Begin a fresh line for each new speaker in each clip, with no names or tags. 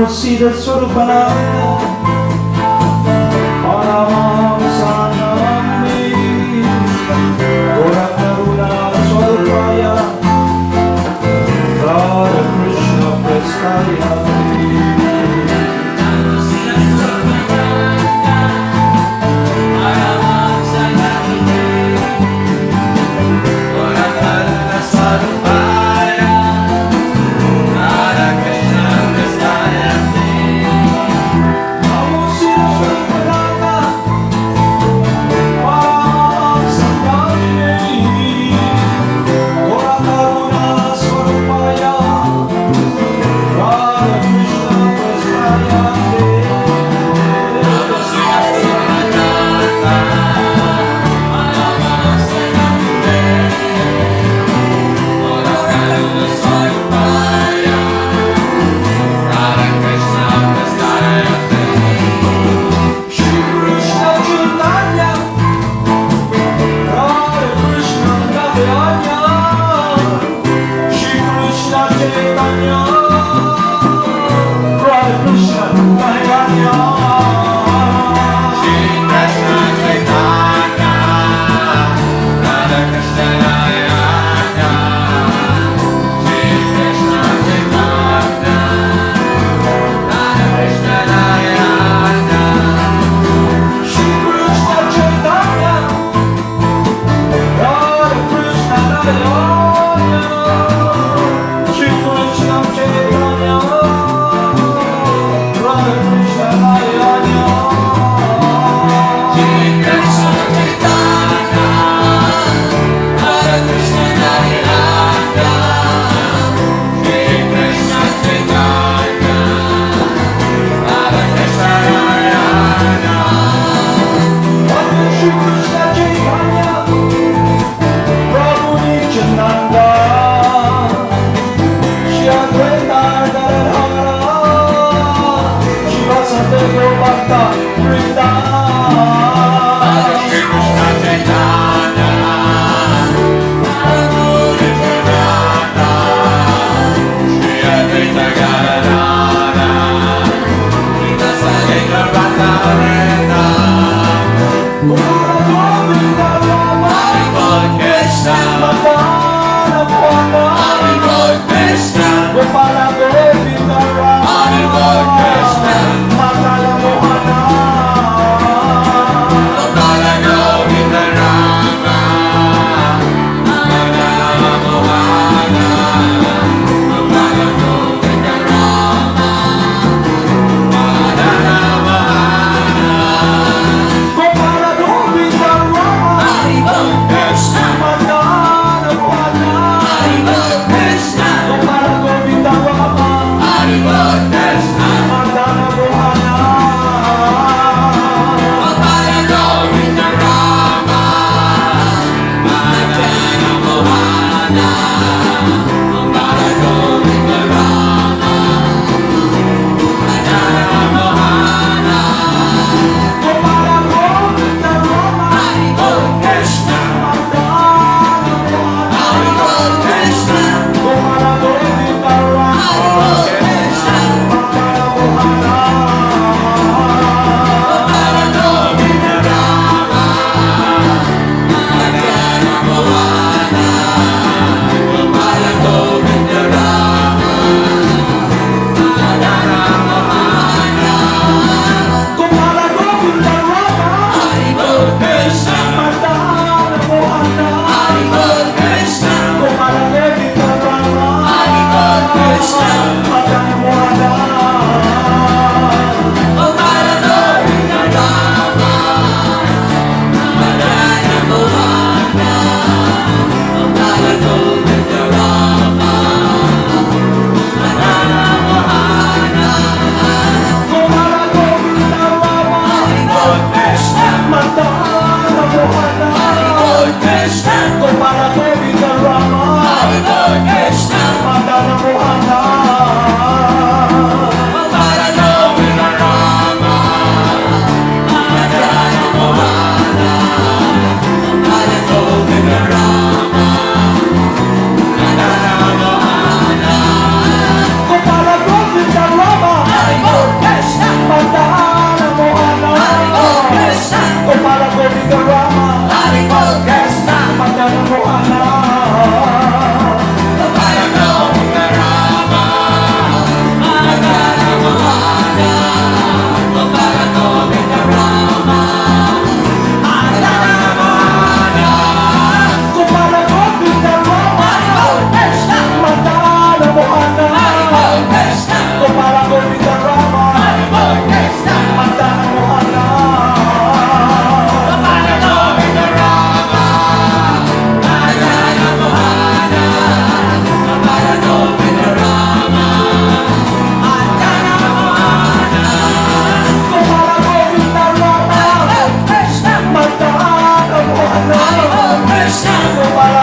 Siddhaswarupananda, Paramahamsa Namami, Gora Karuna Swarupaya, Radha Krishna Prestaya.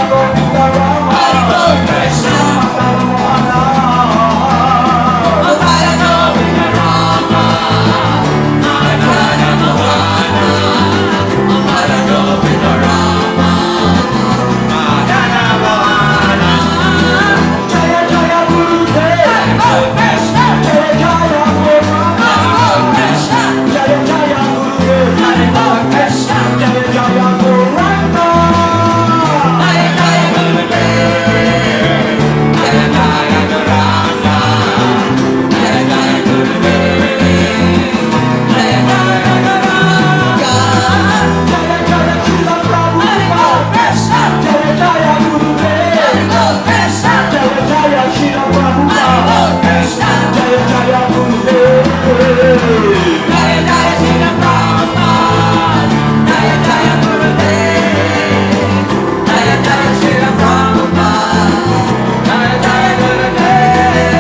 Govinda Rama,
Krishna,
Madana Mohana,
Mohana Govinda Rama, Madana Mohana, Mohana Govinda Rama, Madana Mohana.
Jaya Jaya Gurudev,
Krishna,
Jaya Jaya Gurama,
Krishna,
Jaya Jaya Gurudev,
Krishna,
Jaya Jaya Gurama,
Jaya Jaya Gurudev, Jaya Jaya Guranga, Jaya Jaya Gurudev, Jaya Jaya Guranga.
Jaya Jaya Srila Prabhupada,
Krishna,
Jaya Jaya Gurudev,
Krishna,
Jaya Jaya Srila Prabhupada,
Krishna,
Jaya Jaya Gurudev.
Jaya Jaya Srila Prabhupada, Jaya Jaya Gurudev, Jaya Jaya Srila Prabhupada, Jaya Jaya Gurudev,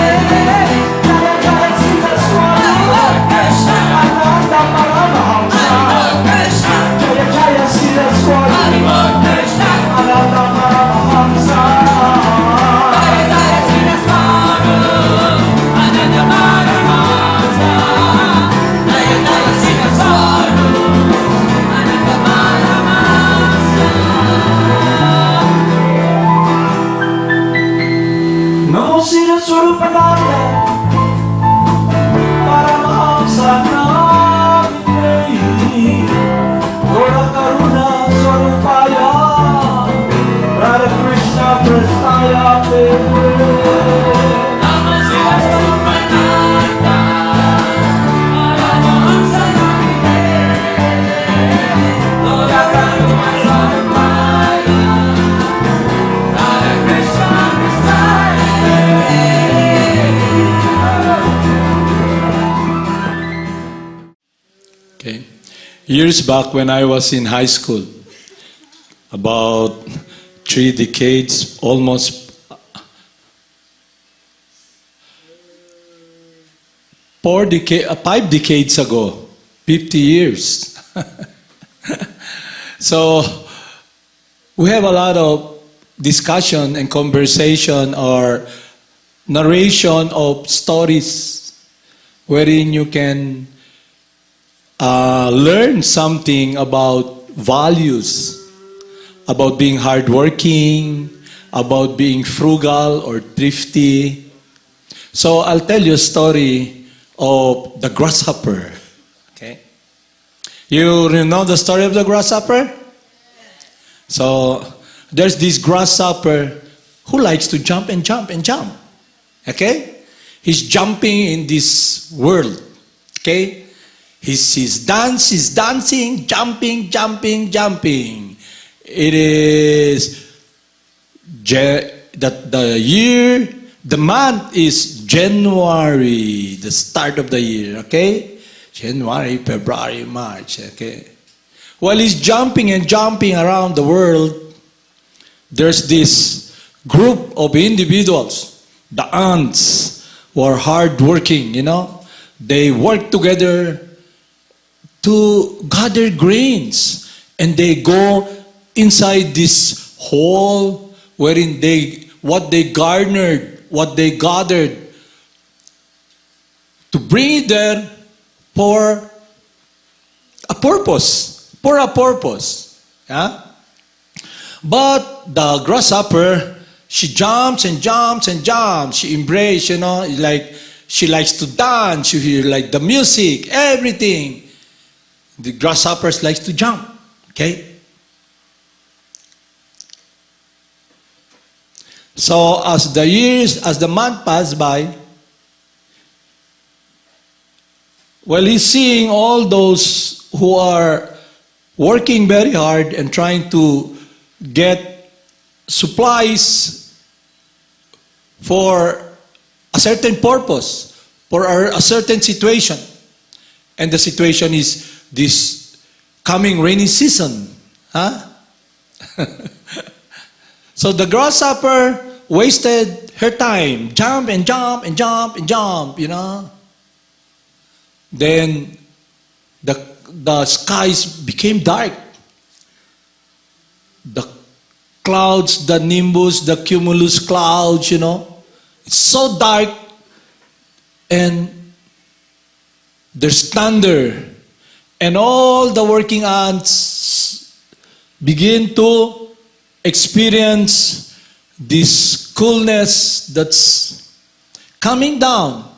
Jaya Jaya Siddhaswarupananda,
Krishna,
Paramahamsa,
Krishna,
Jaya Jaya Siddhaswarupananda,
Krishna,
Paramahamsa.
Jaya Jaya Siddhaswarupananda, Paramahamsa, Jaya Jaya Siddhaswarupananda, Paramahamsa.
Namo Siddhaswarupananda, Paramahamsa Namine, Gora Karuna Swarupaya, Radha Krishna Prastaya Te.
Namo Siddhaswarupananda, Paramahamsa Namine, Gora Karuna Swarupaya, Radha Krishna Prasthaya.
Okay. Years back when I was in high school, about 3 decades, almost 5 decades ago, 50 years. So we have a lot of discussion and conversation or narration of stories wherein you can learn something about values, about being hardworking, about being frugal or thrifty. So I'll tell you a story of the grasshopper. Okay? You know the story of the grasshopper? So there's this grasshopper who likes to jump and jump and jump. Okay? He's jumping in this world. Okay? He's dancing, jumping, jumping, jumping. It is the month is January, the start of the year, okay? January, February, March, okay? While he's jumping and jumping around the world, there's this group of individuals, the ants, who are hardworking, They work together to gather grains, and they go inside this hole wherein what they gathered to bring it there for a purpose, yeah? But the grasshopper, she jumps and jumps and jumps. She embraces, like she likes to dance. You hear like the music, everything. The grasshoppers likes to jump, okay? So as the month pass by, well, he's seeing all those who are working very hard and trying to get supplies for a certain purpose, for a certain situation. And the situation is this coming rainy season. Huh? So the grasshopper wasted her time, jump and jump and jump and jump, Then the skies became dark. The clouds, the nimbus, the cumulus clouds, It's so dark, and there's thunder, and all the working ants begin to experience this coolness that's coming down,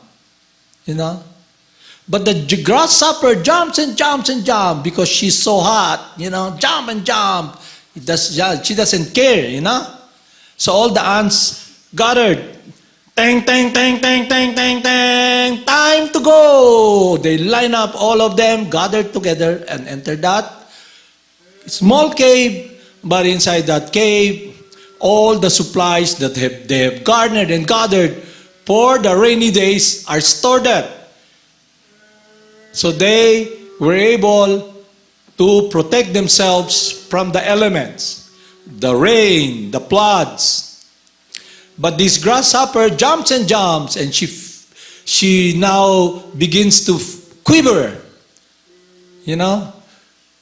But the grasshopper jumps and jumps and jumps because she's so hot, jump and jump. She doesn't care, So all the ants gathered. Tang, tang, tang, tang, tang, tang, tang. Time to go. They line up, all of them, gathered together and enter that small cave. But inside that cave, all the supplies that they have garnered and gathered for the rainy days are stored there. So they were able to protect themselves from the elements, the rain, the floods. But this grasshopper jumps and jumps, and she now begins to quiver.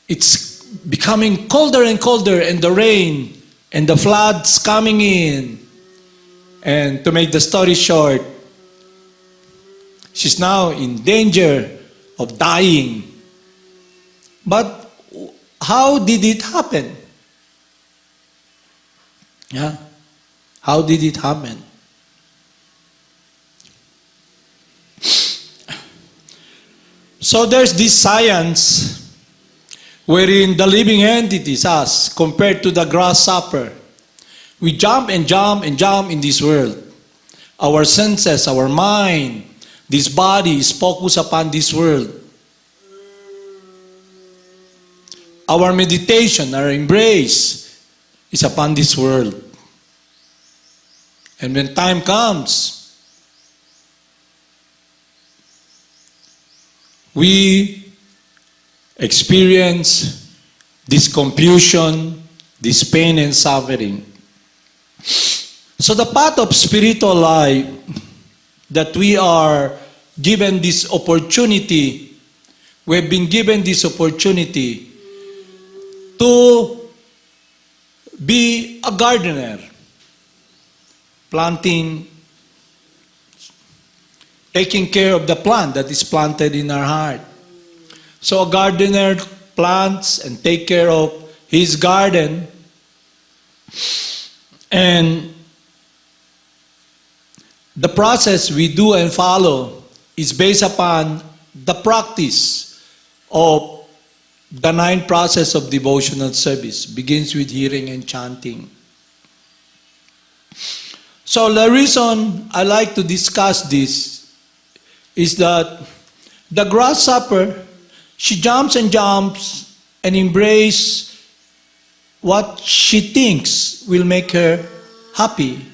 It's becoming colder and colder, and the rain and the floods coming in. And to make the story short, she's now in danger of dying. But how did it happen? Yeah. How did it happen? So there's this science wherein the living entities, us, compared to the grasshopper, we jump and jump and jump in this world. Our senses, our mind, this body is focused upon this world. Our meditation, our embrace is upon this world. And when time comes, we experience this confusion, this pain and suffering. So the path of spiritual life, that we are given this opportunity, we've been given this opportunity to be a gardener, planting, taking care of the plant that is planted in our heart. So a gardener plants and take care of his garden, and the process we do and follow is based upon the practice of the 9 process of devotional service. Begins with hearing and chanting. So the reason I like to discuss this is that the grasshopper, she jumps and jumps and embraces what she thinks will make her happy,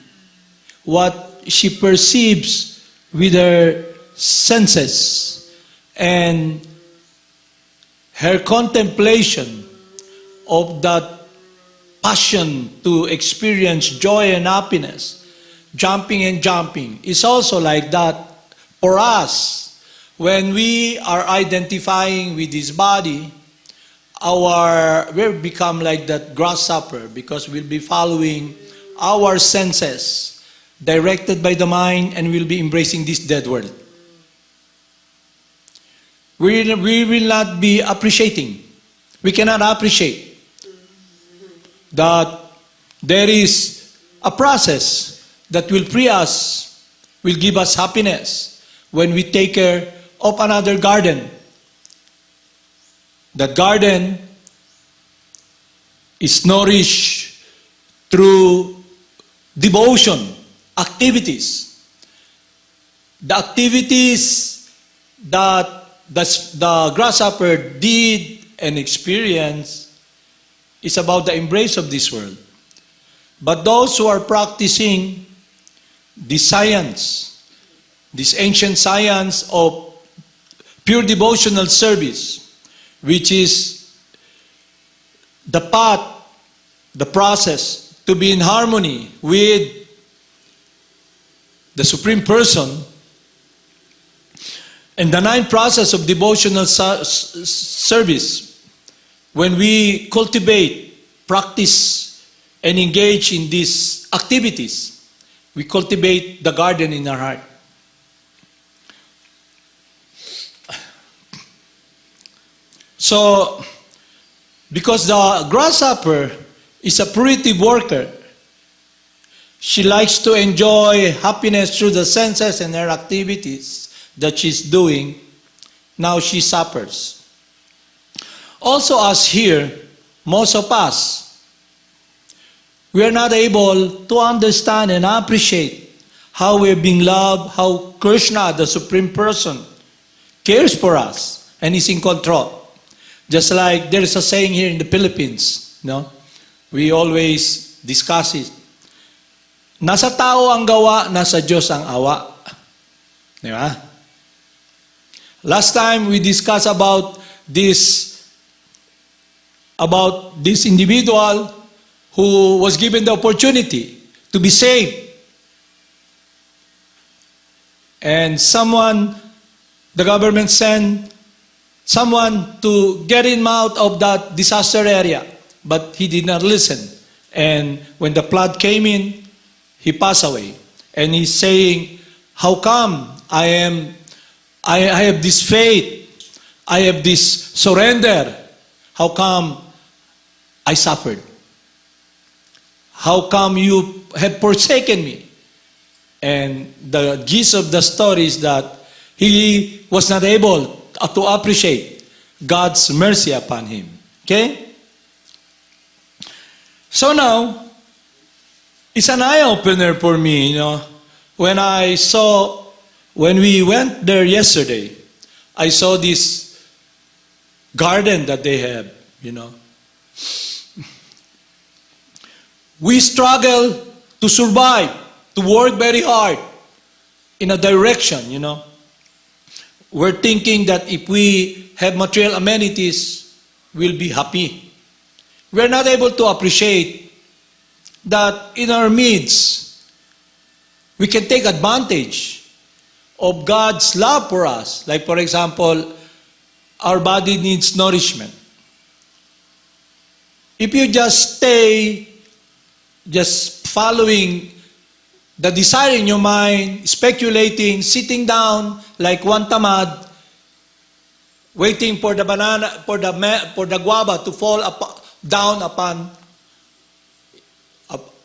what she perceives with her senses, and her contemplation of that passion to experience joy and happiness, jumping and jumping, is also like that for us. When we are identifying with this body, we'll become like that grasshopper, because we'll be following our senses directed by the mind, and we'll be embracing this dead world. We will not be appreciating. We cannot appreciate that there is a process that will free us, will give us happiness when we take care of another garden. That garden is nourished through devotion, activities. The activities that the grasshopper did and experienced is about the embrace of this world. But those who are practicing this science, this ancient science of pure devotional service, which is the path, the process to be in harmony with the Supreme Person, and the 9 process of devotional service, when we cultivate, practice and engage in these activities, we cultivate the garden in our heart. So, because the grasshopper is a primitive worker, she likes to enjoy happiness through the senses and her activities that she's doing. Now she suffers. Also, us here, most of us, we are not able to understand and appreciate how we're being loved, how Krsna, the Supreme Person, cares for us and is in control. Just like there is a saying here in the Philippines, no? We always discuss it. Nasa tao ang gawa, nasa Diyos ang awa. Di ba? Last time we discussed about this individual who was given the opportunity to be saved. And the government sent someone to get him out of that disaster area, but he did not listen. And when the flood came in, he passed away. And he's saying, how come I have this faith, I have this surrender, how come I suffered? How come you have forsaken me? And the gist of the story is that he was not able to appreciate God's mercy upon him. Okay? So now, it's an eye-opener for me, when we went there yesterday, I saw this garden that they have, We struggle to survive, to work very hard in a direction, We're thinking that if we have material amenities, we'll be happy. We're not able to appreciate that in our midst, we can take advantage of God's love for us. Like, for example, our body needs nourishment. If you just stay just following the desire in your mind, speculating, sitting down like one tamad, waiting for the banana, for the guava to fall down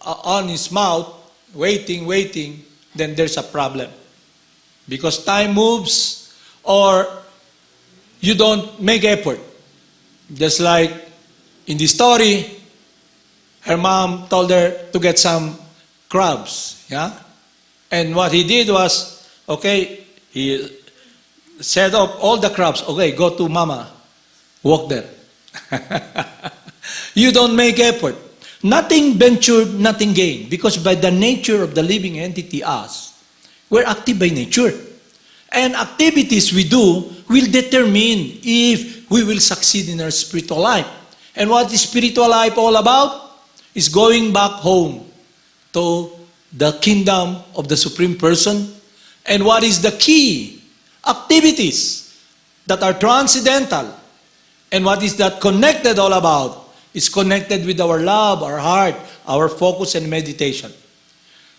on his mouth, waiting, then there's a problem. Because time moves, or you don't make effort. Just like in the story, her mom told her to get some crabs, yeah? And what he did was, okay, he set up all the crabs. Okay, go to mama, walk there. You don't make effort. Nothing ventured, nothing gained. Because by the nature of the living entity, us, we're active by nature. And activities we do will determine if we will succeed in our spiritual life. And what is spiritual life all about? Is going back home to the kingdom of the Supreme Person. And what is the key? Activities that are transcendental. And what is that connected all about? It's connected with our love, our heart, our focus and meditation.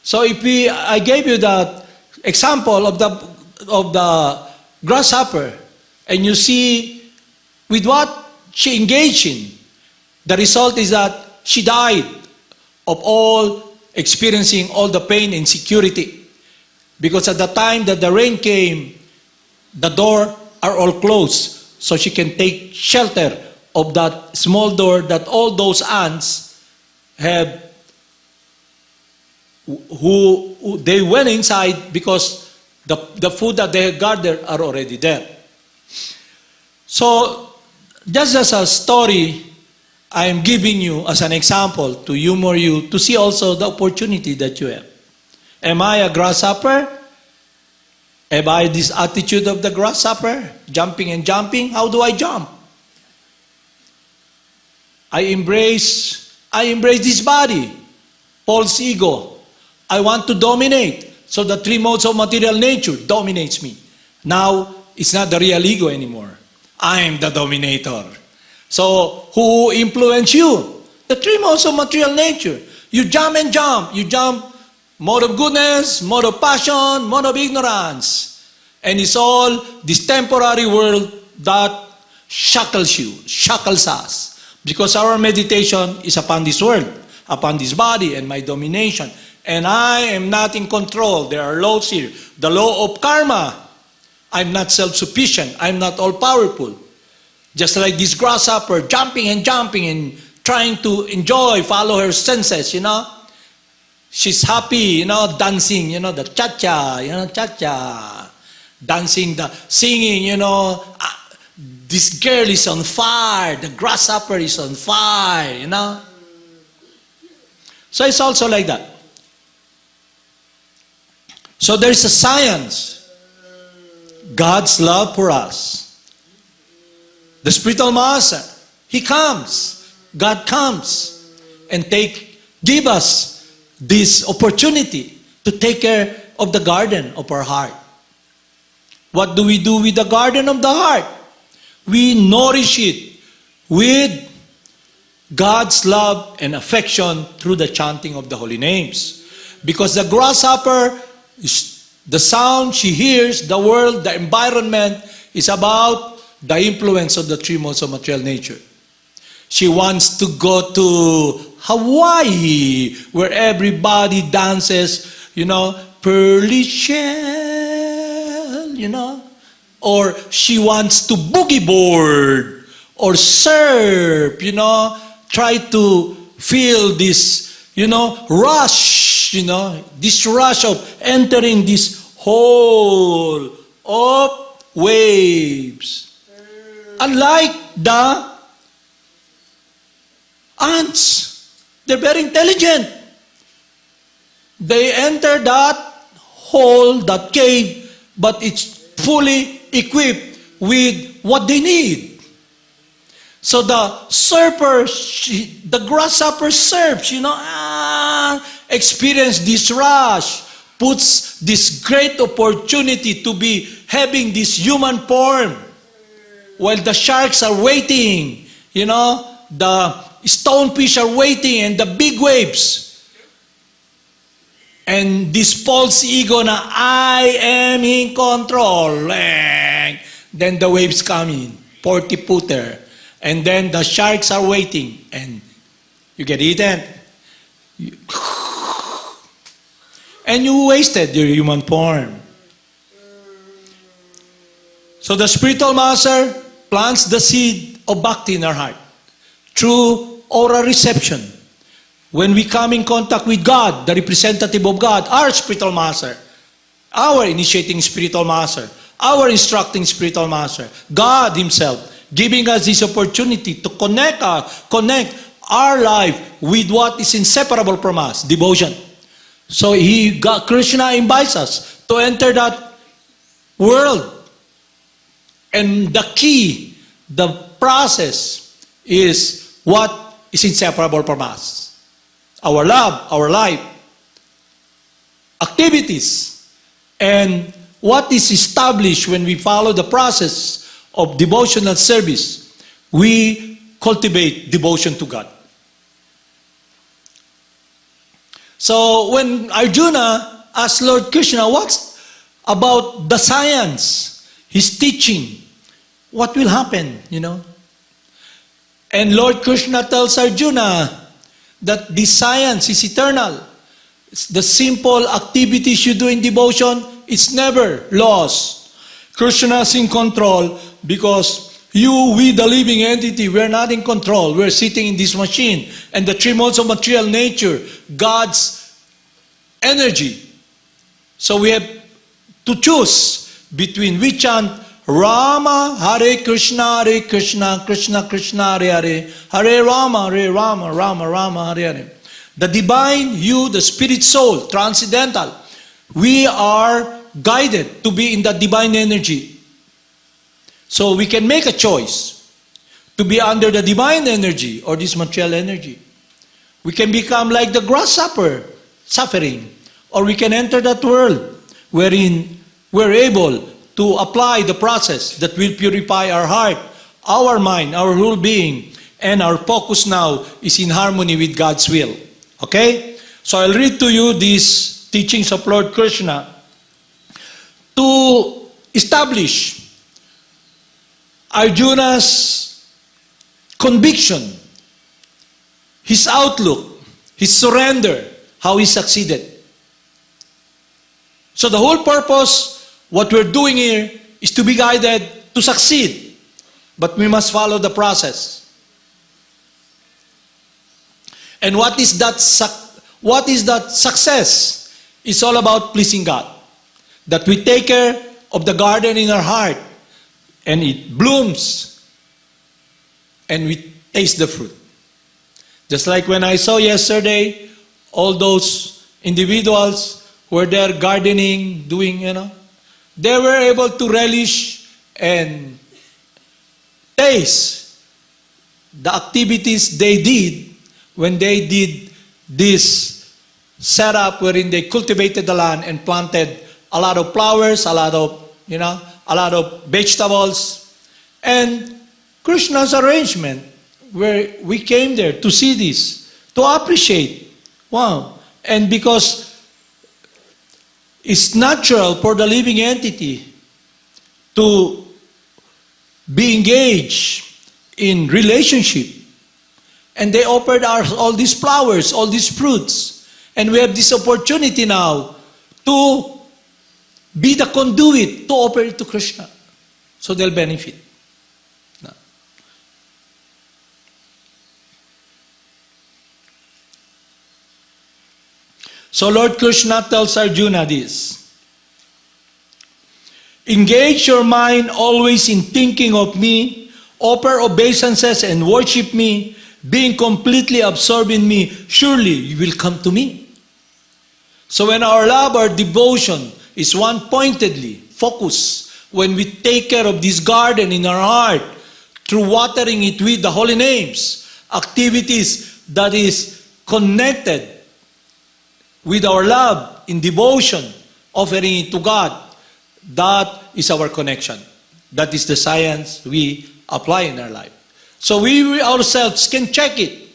So I gave you that example of the grasshopper, and you see with what she engaged in, the result is that she died of experiencing all the pain and insecurity. Because at the time that the rain came, the door are all closed. So she can take shelter of that small door that all those ants have, who they went inside because the food that they had gathered are already there. So, just as a story, I am giving you as an example to humor you, to see also the opportunity that you have. Am I a grasshopper? Have I this attitude of the grasshopper? Jumping and jumping? How do I jump? I embrace this body, false ego. I want to dominate. So the three modes of material nature dominates me. Now, it's not the real ego anymore. I am the dominator. So, who influence you? The three modes of material nature. You jump and jump. You jump mode of goodness, mode of passion, mode of ignorance. And it's all this temporary world that shackles you, shackles us. Because our meditation is upon this world, upon this body and my domination. And I am not in control. There are laws here. The law of karma. I'm not self-sufficient. I'm not all-powerful. Just like this grasshopper jumping and trying to enjoy, follow her senses, She's happy, dancing, the cha-cha, cha-cha. Dancing, singing, this girl is on fire, the grasshopper is on fire, So it's also like that. So there's a science. God's love for us. The spiritual master, he comes. God comes and give us this opportunity to take care of the garden of our heart. What do we do with the garden of the heart? We nourish it with God's love and affection through the chanting of the holy names. Because the grasshopper, the sound she hears, the world, the environment, is about the influence of the three modes of material nature. She wants to go to Hawaii, where everybody dances, pearly shell, Or she wants to boogie board or surf, try to feel this, rush, this rush of entering this hole of waves. Unlike the ants, they're very intelligent. They enter that hole, that cave, but it's fully equipped with what they need. So the surfer, the grasshopper surfs, experience this rush, puts this great opportunity to be having this human form, while the sharks are waiting, the stonefish are waiting, and the big waves. And this false ego na, I am in control. Then the waves come in, 40-footer. And then the sharks are waiting, and you get eaten. And you wasted your human form. So the spiritual master plants the seed of bhakti in our heart through oral reception. When we come in contact with God, the representative of God, our spiritual master, our initiating spiritual master, our instructing spiritual master, God himself, giving us this opportunity to connect our life with what is inseparable from us, devotion. So Krsna invites us to enter that world. And the key, the process is what is inseparable from us. Our love, our life, activities, and what is established when we follow the process of devotional service, we cultivate devotion to God. So when Arjuna asked Lord Krishna, what's about the science, his teaching, what will happen, And Lord Krishna tells Arjuna that this science is eternal. The simple activities you do in devotion, it's never lost. Krishna is in control because we the living entity, we're not in control. We're sitting in this machine. And the three modes of material nature, God's energy. So we have to choose between we chant Rama, Hare Krishna, Krishna Krishna, Hare Hare, Hare Rama, Rama Rama, Hare Hare. The divine you, the spirit soul, transcendental, we are guided to be in the divine energy. So we can make a choice to be under the divine energy or this material energy. We can become like the grasshopper, suffering, or we can enter that world wherein we're able to apply the process that will purify our heart, our mind, our whole being, and our focus now is in harmony with God's will. Okay? So I'll read to you these teachings of Lord Krishna to establish Arjuna's conviction, his outlook, his surrender, how he succeeded. So the whole purpose, what we're doing here, is to be guided to succeed. But we must follow the process. And what is that success? It's all about pleasing God. That we take care of the garden in our heart, and it blooms, and we taste the fruit. Just like when I saw yesterday, all those individuals who were there gardening, doing, they were able to relish and taste the activities they did when they did this setup wherein they cultivated the land and planted a lot of flowers, a lot of vegetables. And Krishna's arrangement, where we came there to see this, to appreciate. Wow. And because it's natural for the living entity to be engaged in relationship. And they offered us all these flowers, all these fruits. And we have this opportunity now to be the conduit to offer it to Krishna. So they'll benefit. So Lord Krishna tells Arjuna this. Engage your mind always in thinking of me, offer obeisances and worship me, being completely absorbed in me, surely you will come to me. So when our love, our devotion is one-pointedly focused, when we take care of this garden in our heart, through watering it with the holy names, activities that is connected with our love in devotion, offering it to God, that is our connection. That is the science we apply in our life. So we ourselves can check it.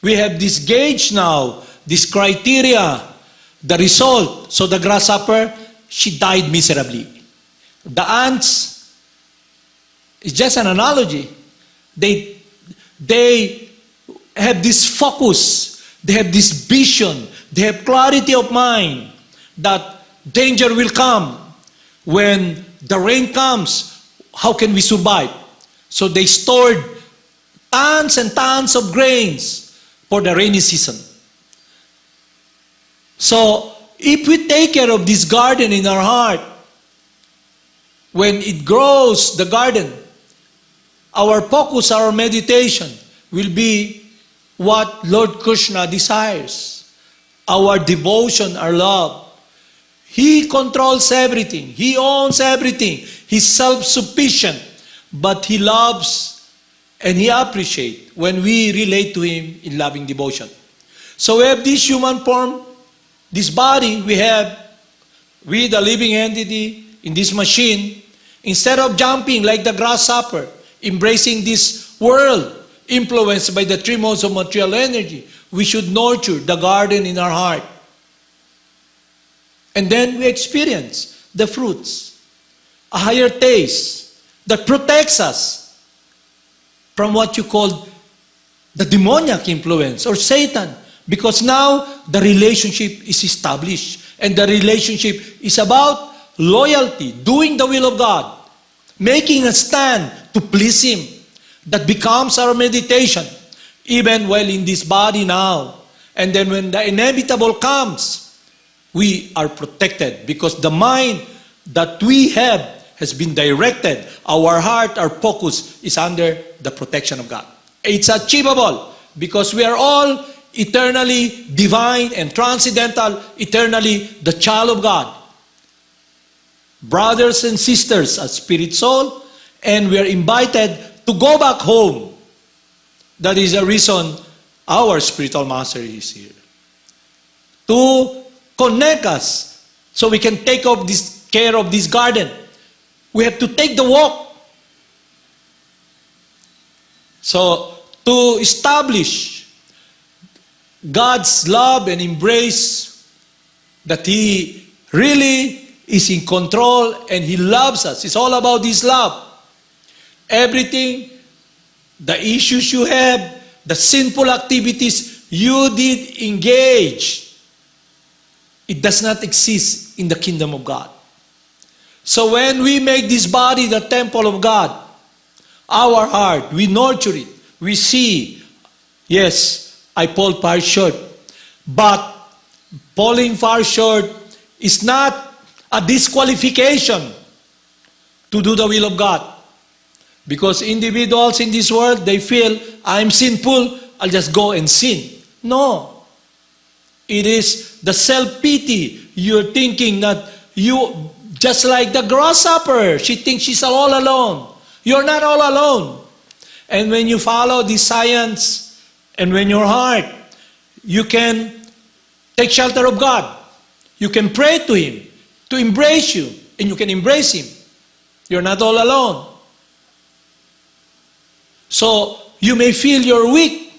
We have this gauge now, this criteria, the result. So the grasshopper, she died miserably. The ants, it's just an analogy. They have this focus, they have this vision, they have clarity of mind that danger will come. When the rain comes, how can we survive? So they stored tons and tons of grains for the rainy season. So if we take care of this garden in our heart, when it grows, the garden, our focus, our meditation will be what Lord Krishna desires. Our devotion, our love. He controls everything. He owns everything. He's self-sufficient. But He loves and He appreciates when we relate to Him in loving devotion. So we have this human form, this body we have with a living entity in this machine. Instead of jumping like the grasshopper, embracing this world, influenced by the three modes of material energy, we should nurture the garden in our heart. And then we experience the fruits, a higher taste that protects us from what you call the demoniac influence or Satan. Because now the relationship is established. And the relationship is about loyalty, doing the will of God, making a stand to please Him. That becomes our meditation, even while in this body now. And then when the inevitable comes, we are protected because the mind that we have has been directed. Our heart, our focus is under the protection of God. It's achievable because we are all eternally divine and transcendental, eternally the child of God. Brothers and sisters as spirit soul, and we are invited to go back home. That is the reason our spiritual master is here. To connect us so we can take care of this garden. We have to take the walk. So, to establish God's love and embrace that He really is in control and He loves us. It's all about His love. Everything, the issues you have, the sinful activities you did engage, it does not exist in the kingdom of God. So when we make this body the temple of God, our heart, we nurture it, we see, yes, I fall far short. But falling far short is not a disqualification to do the will of God. Because individuals in this world, they feel, I'm sinful, I'll just go and sin. No. It is the self-pity. You're thinking that you, just like the grasshopper, she thinks she's all alone. You're not all alone. And when you follow this science, and when your heart, you can take shelter of God. You can pray to Him to embrace you, and you can embrace Him. You're not all alone. So, you may feel you're weak.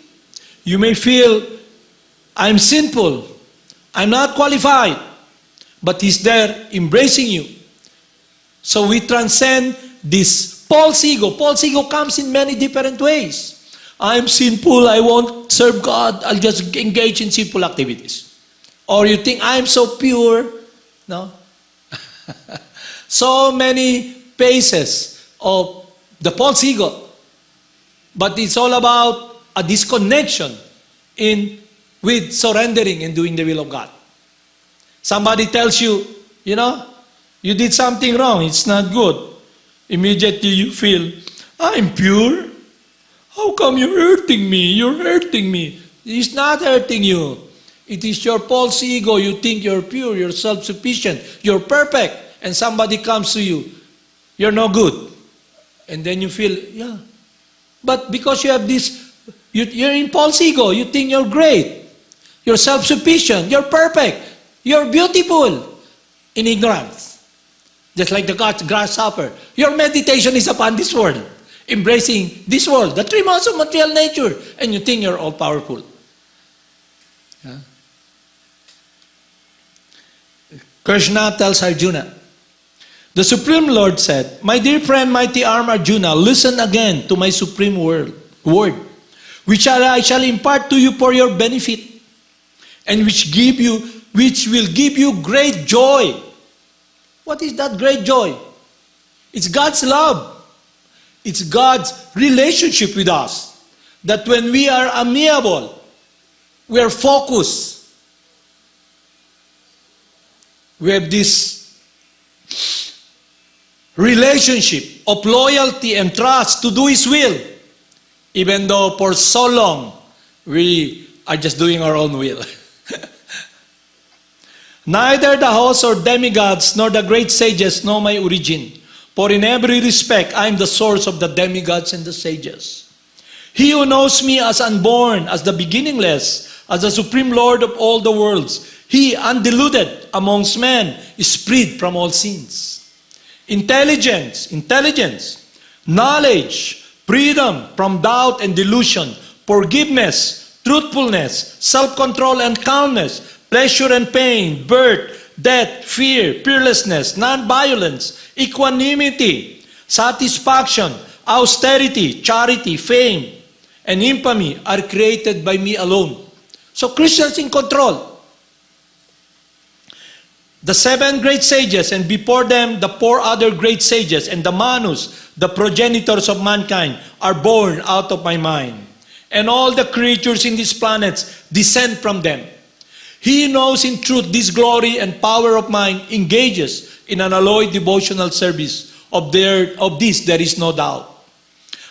You may feel, I'm sinful. I'm not qualified. But He's there embracing you. So we transcend this false ego. False ego comes in many different ways. I'm sinful, I won't serve God, I'll just engage in sinful activities. Or you think, I'm so pure. No? So many phases of the false ego. But it's all about a disconnection with surrendering and doing the will of God. Somebody tells you, you did something wrong, it's not good. Immediately you feel, I'm pure. How come you're hurting me? You're hurting me. It's not hurting you. It is your false ego. You think you're pure, you're self-sufficient, you're perfect. And somebody comes to you, you're no good. And then you feel, yeah. But because you have this, you're in false ego. You think you're great. You're self-sufficient. You're perfect. You're beautiful. In ignorance. Just like the grasshopper. Your meditation is upon this world. Embracing this world. The three months of material nature. And you think you're all powerful. Yeah. Krsna tells Arjuna, the Supreme Lord said, my dear friend, mighty arm Arjuna, listen again to my supreme word, which I shall impart to you for your benefit, and which will give you great joy. What is that great joy? It's God's love. It's God's relationship with us. That when we are amiable, we are focused. We have this relationship of loyalty and trust to do His will, even though for so long we are just doing our own will. Neither the hosts or demigods nor the great sages know my origin, for in every respect I am the source of the demigods and the sages. He who knows me as unborn, as the beginningless, as the supreme Lord of all the worlds, He undiluted amongst men is freed from all sins. Intelligence, knowledge, freedom from doubt and delusion, forgiveness, truthfulness, self-control and calmness, pleasure and pain, birth, death, fear, fearlessness, non-violence, equanimity, satisfaction, austerity, charity, fame, and infamy are created by me alone. So Krishna is in control. The 7 great sages, and before them the 4 other great sages, and the Manus, the progenitors of mankind, are born out of my mind. And all the creatures in these planets descend from them. He knows in truth this glory and power of mine engages in an unalloyed devotional service. Of this there is no doubt.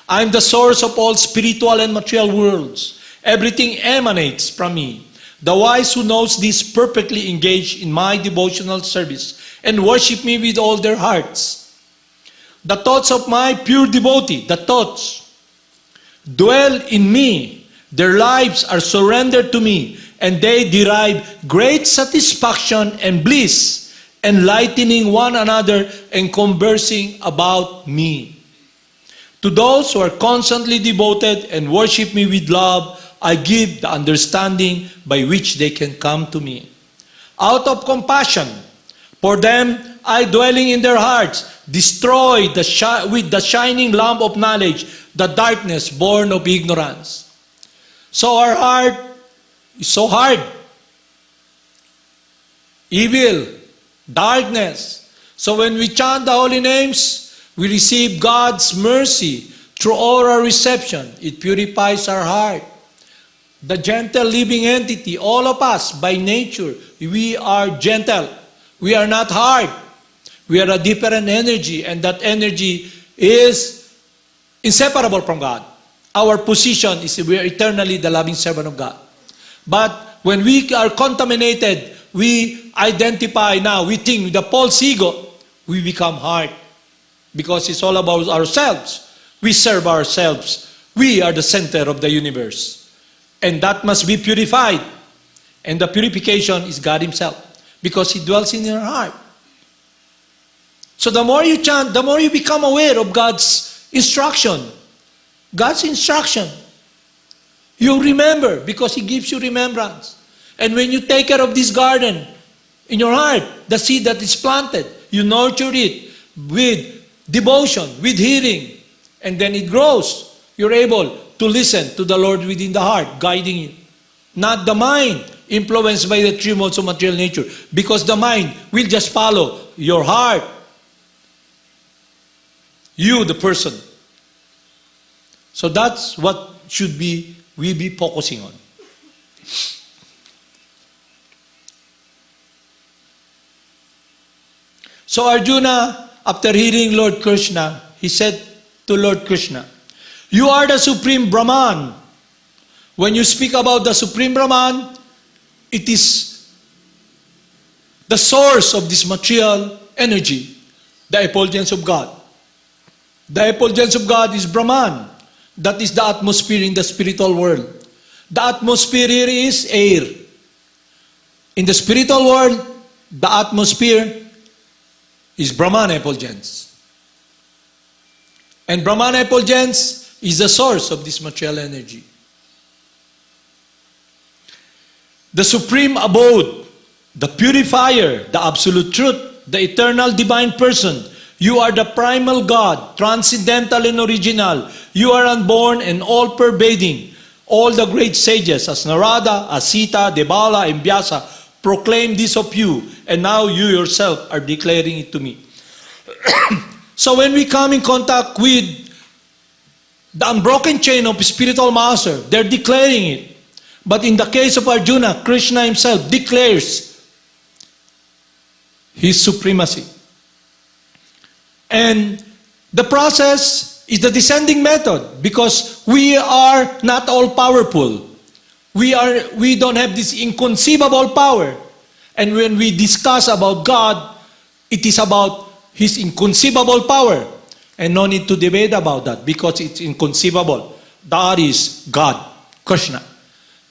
I am the source of all spiritual and material worlds. Everything emanates from me. The wise who knows this perfectly engage in my devotional service and worship me with all their hearts. The thoughts of my pure devotee, the thoughts, dwell in me. Their lives are surrendered to me, and they derive great satisfaction and bliss, enlightening one another and conversing about me. To those who are constantly devoted and worship me with love, I give the understanding by which they can come to me. Out of compassion for them, I, dwelling in their hearts, destroy with the shining lamp of knowledge the darkness born of ignorance. So our heart is so hard. Evil, darkness. So when we chant the holy names, we receive God's mercy through oral reception. It purifies our heart. The gentle living entity, all of us by nature, we are gentle. We are not hard. We are a different energy, and that energy is inseparable from God. Our position is we are eternally the loving servant of God. But when we are contaminated, we identify now, we think the false ego, we become hard. Because it's all about ourselves. We serve ourselves. We are the center of the universe. And that must be purified. And the purification is God Himself. Because He dwells in your heart. So the more you chant, the more you become aware of God's instruction. God's instruction. You remember because He gives you remembrance. And when you take care of this garden in your heart, the seed that is planted, you nurture it with devotion, with hearing, and then it grows. You're able to listen to the Lord within the heart, guiding you. Not the mind, influenced by the three modes of material nature. Because the mind will just follow your heart. You, the person. So that's what should we be focusing on. So Arjuna, after hearing Lord Krsna, he said to Lord Krsna, "You are the Supreme Brahman." When you speak about the Supreme Brahman, it is the source of this material energy, the effulgence of God. The effulgence of God is Brahman. That is the atmosphere in the spiritual world. The atmosphere here is air. In the spiritual world, the atmosphere is Brahman effulgence. And Brahman effulgence is the source of this material energy. The supreme abode, the purifier, the absolute truth, the eternal divine person. You are the primal God, transcendental and original. You are unborn and all-pervading. All the great sages, as Narada, as Sita, Debala, and Vyasa, proclaim this of you, and now you yourself are declaring it to me. So when we come in contact with the unbroken chain of spiritual master, they're declaring it. But in the case of Arjuna, Krishna himself declares his supremacy. And the process is the descending method, because we are not all powerful. We don't have this inconceivable power. And when we discuss about God, it is about His inconceivable power. And no need to debate about that, because it's inconceivable. That is God, Krishna.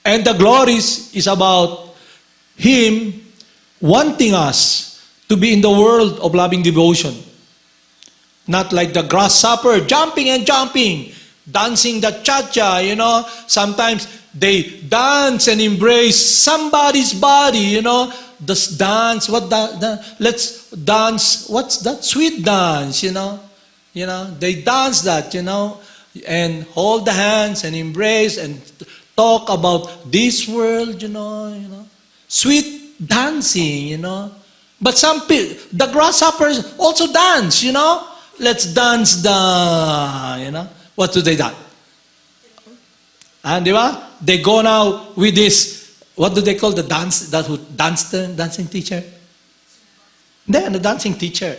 And the glories is about Him wanting us to be in the world of loving devotion. Not like the grasshopper, jumping and jumping, dancing the cha-cha, Sometimes they dance and embrace somebody's body, This dance, let's dance, what's that? Sweet dance, They dance that, and hold the hands and embrace and talk about this world, Sweet dancing, But some people, the grasshoppers also dance, Let's dance What do they do? And they go now with this, what do they call the dance, dancing teacher? Then the dancing teacher.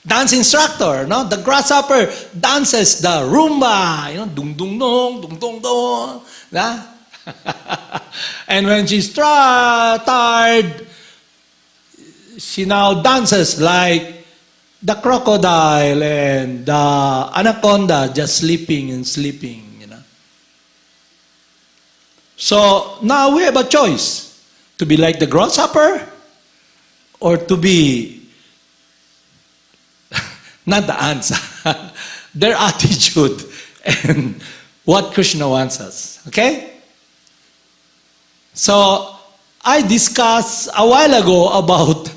Dance instructor, no? The grasshopper dances the rumba, dung dung dung, dung dung dung. And when she's tired, she now dances like the crocodile and the anaconda, just sleeping and sleeping, So now we have a choice, to be like the grasshopper or to be not the ants, their attitude and what Krishna wants us. Okay? So, I discussed a while ago about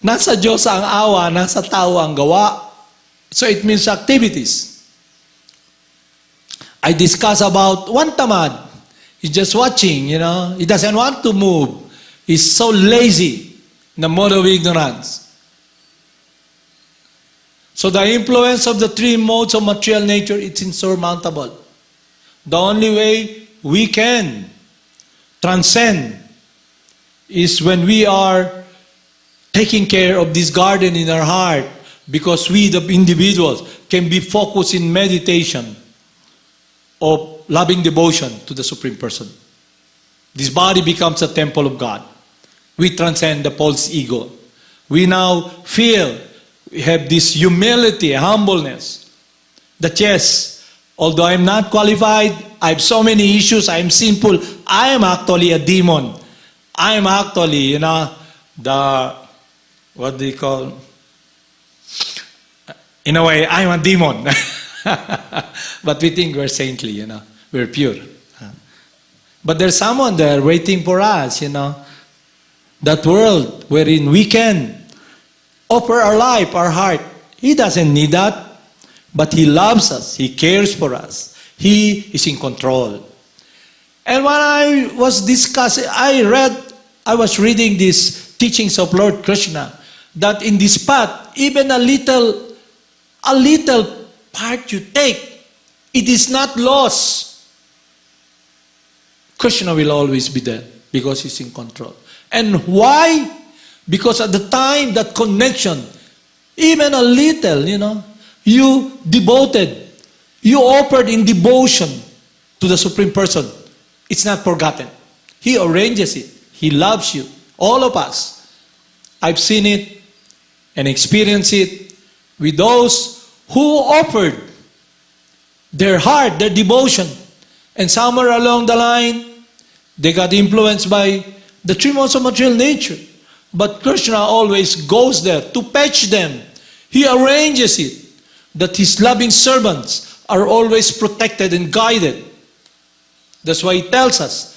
nasa Diyos ang awa, nasa tao ang gawa. So it means activities. I discussed about one tamad. He's just watching, He doesn't want to move. He's so lazy. The mode of ignorance. So the influence of the three modes of material nature, it's insurmountable. The only way we can transcend is when we are taking care of this garden in our heart, because we, the individuals, can be focused in meditation of loving devotion to the Supreme Person. This body becomes a temple of God. We transcend the false ego. We now feel, we have this humility, humbleness, that yes, although I'm not qualified, I have so many issues, I'm simple, I am actually a demon. I am actually, what do you call? In a way, I'm a demon. But we think we're saintly, we're pure. But there's someone there waiting for us, that world wherein we can offer our life, our heart. He doesn't need that, but He loves us. He cares for us. He is in control. And when I was discussing, I was reading these teachings of Lord Krsna, that in this path, even a little part you take, it is not lost. Krishna will always be there because He's in control. And why? Because at the time, that connection, even a little, you devoted, you offered in devotion to the Supreme Person, it's not forgotten. He arranges it. He loves you. All of us. I've seen it and experienced it with those who offered their heart, their devotion. And somewhere along the line, they got influenced by the three modes of material nature. But Krishna always goes there to fetch them. He arranges it that His loving servants are always protected and guided. That's why He tells us,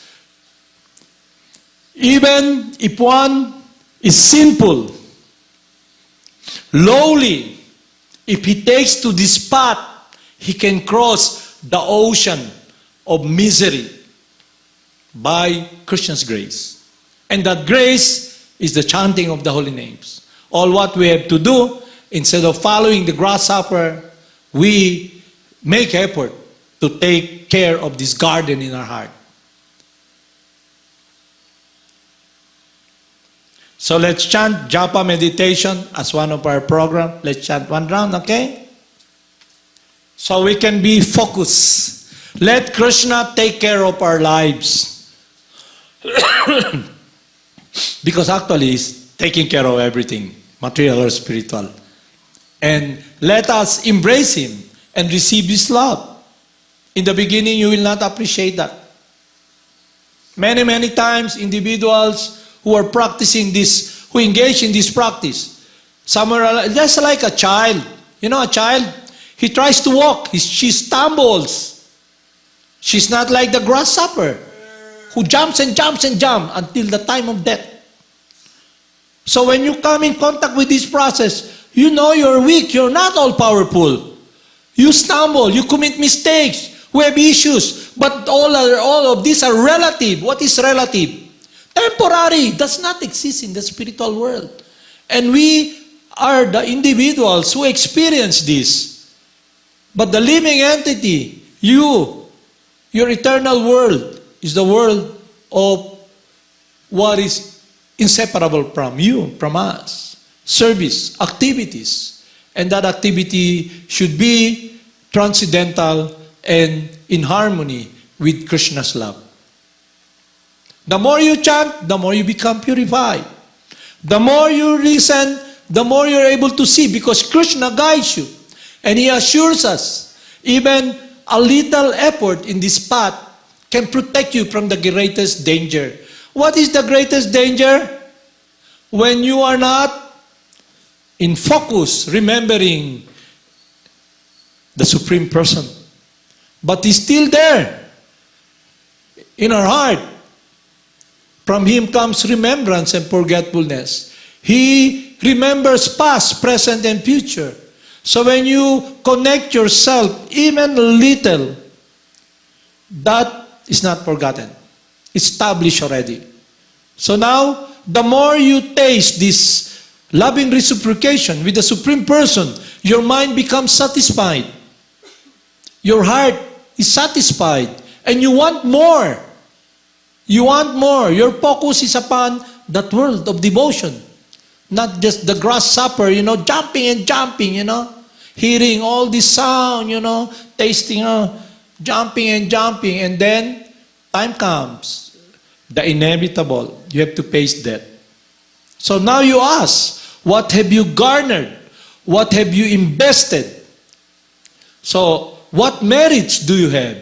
even if one is sinful, lowly, if he takes to this path, he can cross the ocean of misery by Krishna's grace. And that grace is the chanting of the holy names. All what we have to do, instead of following the grasshopper, we make effort to take care of this garden in our heart. So let's chant japa meditation as one of our program. Let's chant one round, okay? So we can be focused. Let Krishna take care of our lives. Because actually He's taking care of everything, material or spiritual. And let us embrace Him and receive His love. In the beginning, you will not appreciate that. Many times, individuals who are practicing this, who engage in this practice, somewhere just like a child. A child, he tries to walk, she stumbles. She's not like the grasshopper who jumps and jumps and jumps until the time of death. So when you come in contact with this process, you know you're weak, you're not all powerful. You stumble, you commit mistakes, we have issues, but all of these are relative. What is relative? Temporary, does not exist in the spiritual world. And we are the individuals who experience this. But the living entity, your eternal world, is the world of what is inseparable from you, from us. Service, activities. And that activity should be transcendental and in harmony with Krishna's love. The more you chant, the more you become purified. The more you listen, the more you're able to see, because Krishna guides you. And He assures us, even a little effort in this path can protect you from the greatest danger. What is the greatest danger? When you are not in focus, remembering the Supreme Person. But He's still there in our heart. From Him comes remembrance and forgetfulness. He remembers past, present, and future. So when you connect yourself even a little, that is not forgotten. Established already. So now, the more you taste this loving reciprocation with the Supreme Person, your mind becomes satisfied. Your heart is satisfied. And you want more. You want more. Your focus is upon that world of devotion. Not just the grasshopper, jumping and jumping, hearing all this sound, tasting, jumping and jumping. And then, time comes. The inevitable. You have to face death. So now you ask, what have you garnered? What have you invested? So, what merits do you have?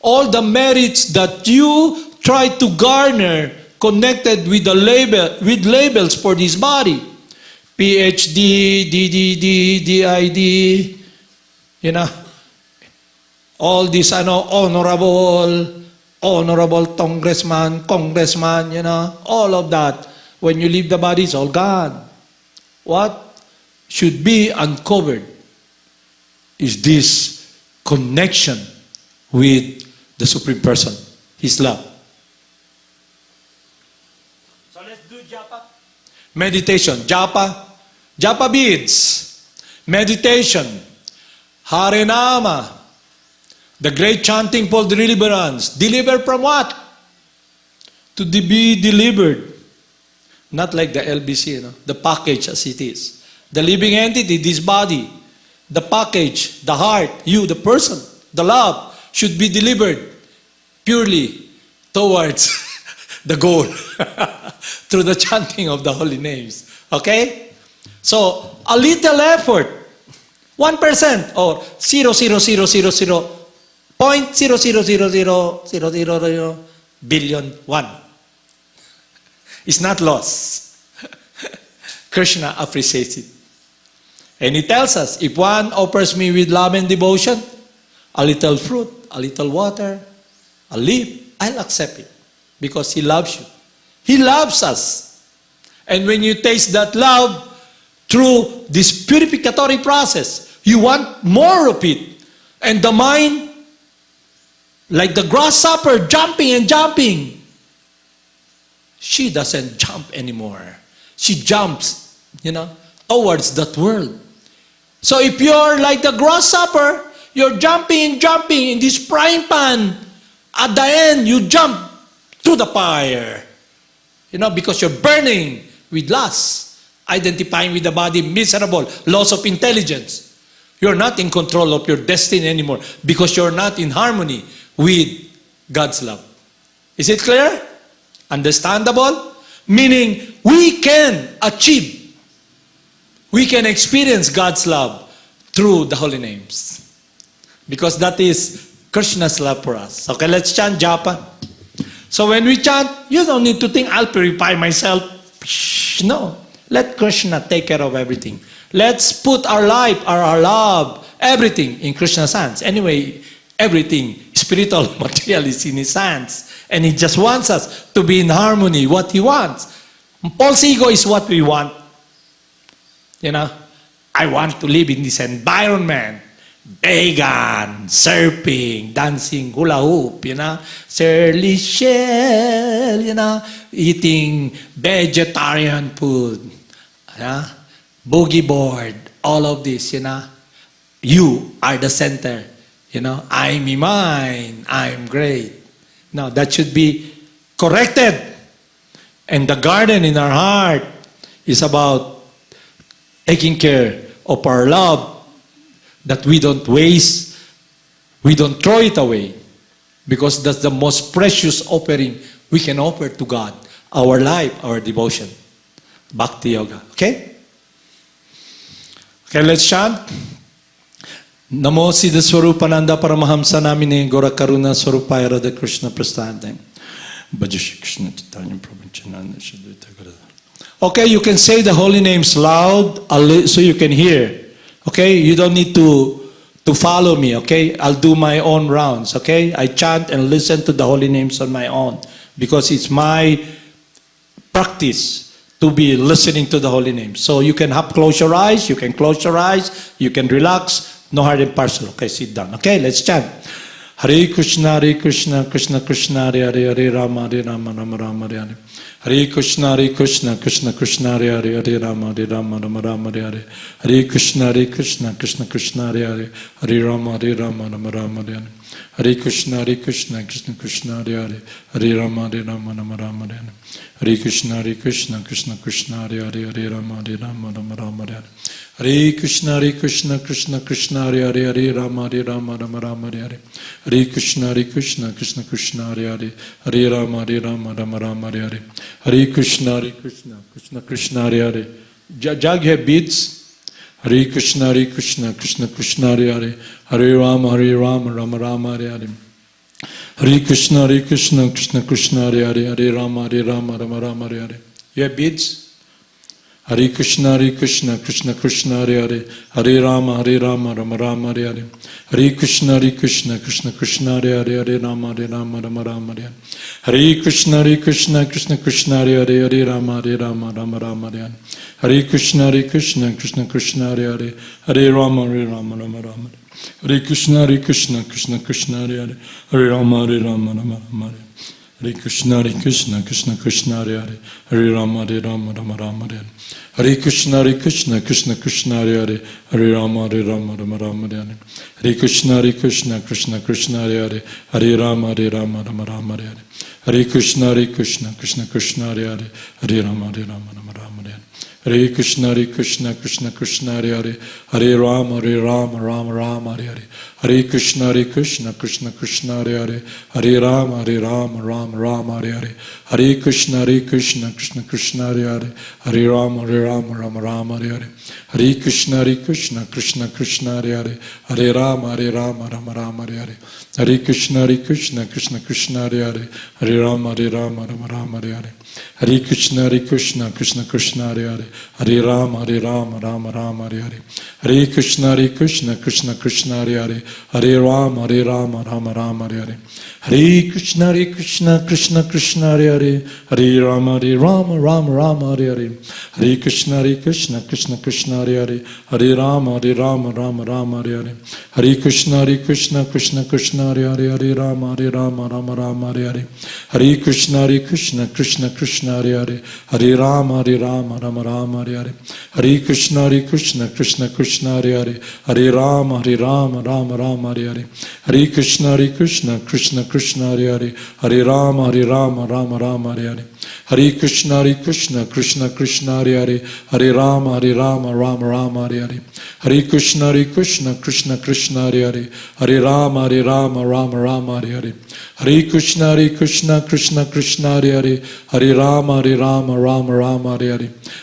All the merits that you try to garner connected with labels for this body. PhD, DDD, DID, all this honorable congressman, all of that. When you leave the body, it's all gone. What should be uncovered is this connection with the Supreme Person, His love. So let's do japa. Meditation, japa beads, meditation, Harinama, the great chanting for deliverance. Deliver from what? To be delivered. Not like the LBC, the package as it is. The living entity, this body, the package, the heart, you, the person, the love, should be delivered purely towards the goal through the chanting of the holy names. Okay? So, a little effort, 1% or 0.00000000 billion, 1. It's not loss. Krishna appreciates it. And He tells us, if one offers me with love and devotion, a little fruit, a little water, a leaf, I'll accept it. Because He loves you. He loves us. And when you taste that love through this purificatory process, you want more of it. And the mind, like the grasshopper, jumping and jumping, she doesn't jump anymore. She jumps, towards that world. So if you're like the grasshopper, you're jumping and jumping in this frying pan. At the end, you jump through the fire. Because you're burning with lust, identifying with the body, miserable, loss of intelligence. You're not in control of your destiny anymore because you're not in harmony with God's love. Is it clear? Understandable? Meaning, we can achieve, we can experience God's love through the holy names. Because that is Krishna's love for us. Okay, let's chant japa. So when we chant, you don't need to think, I'll purify myself. No. Let Krishna take care of everything. Let's put our life, our love, everything in Krishna's hands. Anyway, everything, spiritual, material is in His hands. And He just wants us to be in harmony, what He wants. Paul's ego is what we want. I want to live in this environment. Vegan, surfing, dancing, hula hoop, Shirley Shell, eating vegetarian food, boogie board, all of this, You are the center, I'm me mine, I'm great. Now, that should be corrected. And the garden in our heart is about taking care of our love, that we don't waste, we don't throw it away. Because that's the most precious offering we can offer to God. Our life, our devotion. Bhakti Yoga. Okay? Okay, let's chant. Namo Siddhaswarupananda Paramahamsa Namine Gora Karuna Swarupaya Radha Krishna Prastante. Bhajashi Krishna Chaitanya Prabhupada. Okay, you can say the holy names loud so you can hear. Okay, you don't need to follow me, okay? I'll do my own rounds, okay? I chant and listen to the holy names on my own because it's my practice to be listening to the holy names. So you can close your eyes, you can close your eyes, you can relax, no hard and parcel. Okay, sit down. Okay, let's chant. Hare Krishna, Krishna Krishna, Hare Hare, Hare Rama, Rama Rama, Hare Hare. Hare Krishna, Krishna Krishna, Hare Hare, Hare Rama, Rama, Hare Hare. Hare Krishna, Krishna Krishna, Hare Hare, Hare Rama, Rama, Hare Hare. Hare Krishna, Krishna Krishna, Hare Hare, Hare Rama, Rama, Hare Hare. Hare Krishna, Krishna Krishna, Hare Hare, Hare Rama, Rama, Hare Hare. Hare Krishna, Krishna Hare Hare, Hare Rama, Rama, Hare Hare. Hare Krishna, Krishna Hare Hare, Hare Rama, Rama, Hare Hare. Hare Krishna, Krishna Hare Hare. Jag have beads. Hare Krishna, Krishna Hare Hare, Hare Rama, Rama, Hare Hare. Hare Krishna, Krishna Hare Hare, Hare Rama, Rama, Hare Hare. You have beads? Hare Krishna, Krishna Hare Hare, Hare Rama, Rama, Hare Hare. Hare Krishna, Krishna Hare Hare, Hare Rama, Rama, Hare Hare. Hare Krishna, Krishna Hare Hare, Hare Rama, Rama, Hare Hare. Hare Krishna, Krishna Hare Hare, Hare Rama, Rama, Hare Hare. Hare Krishna, Krishna Hare Hare, Hare Rama, Rama, Hare Hare. Hare Krishna, Krishna Hare Hare, Hare Rama, Rama, Hare Hare. Hare Krishna, Krishna Hare Hare, Hare Rama, Rama, Hare Hare. Hare Krishna, Krishna Hare Hare, Hare Rama, Rama, Hare Hare. Hare Krishna, Krishna Hare Hare, Hare Rama, Rama, Hare Hare. Hare Krishna, Krishna Hare Hare, Hare Rama, Rama, Hare Hare. Hare Krishna, Krishna Hare Hare, Hare Rama, Rama, Hare Hare. Hare Krishna, Krishna Hare Hare, Hare Rama, Rama, Hare Hare. Hare Krishna, Krishna Hare Hare, Hare Rama, Rama, Hare Hare. Hare Krishna, Krishna Hare Hare, Hare Rama, Rama, Hare Hare. Hare Krishna, Krishna Hare Hare, Hare Rama, Rama, Hare Hare. Hare Krishna, Krishna Hare Hare, Hare Rama, Rama, Hare Hare. Hare Krishna, Krishna Hare Hare, Hare Rama, Rama, Hare Hare. Hare Krishna, Krishna Hare Hare, Hare Rama, Rama, Hare Hare. Hare Krishna, Krishna Hare Hare, Hare Rama, Rama, Hare Hare. Hare Krishna, Krishna Hare Hare, Hare Rama, Rama, Hare Hare. Hare Krishna, Krishna Hare Hare, Hare Rama, Rama, Hare Hare. Hare Krishna, Krishna Hare Hare, Hare Rama, Rama, Hare Hare. Hare Krishna, Krishna Hare Hare, Hare Rama, Rama, Hare Hare. Hare Krishna, Krishna Hare Hare, Hare Rama, Rama, Hare Hare.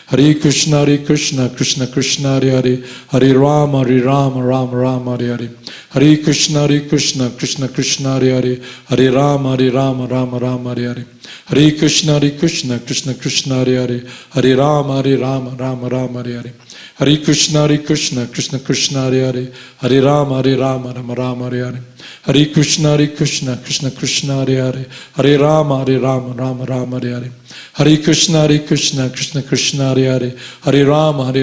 Hare Krishna, Krishna Hare Hare, Hare Rama, Rama, Hare Hare. Hare Krishna, Krishna Hare Hare, Hare Rama, Rama, Hare Hare. Hare Krishna, Krishna Hare Hare, Hare Rama, Rama, Hare Hare. Hare Krishna, Krishna Hare Hare, Hare Rama, Rama, Hare Hare. Hare Krishna, Krishna Hare Hare, Hare Rama, Rama, Hare Hare. Hare Krishna, Krishna Hare Hare, Hare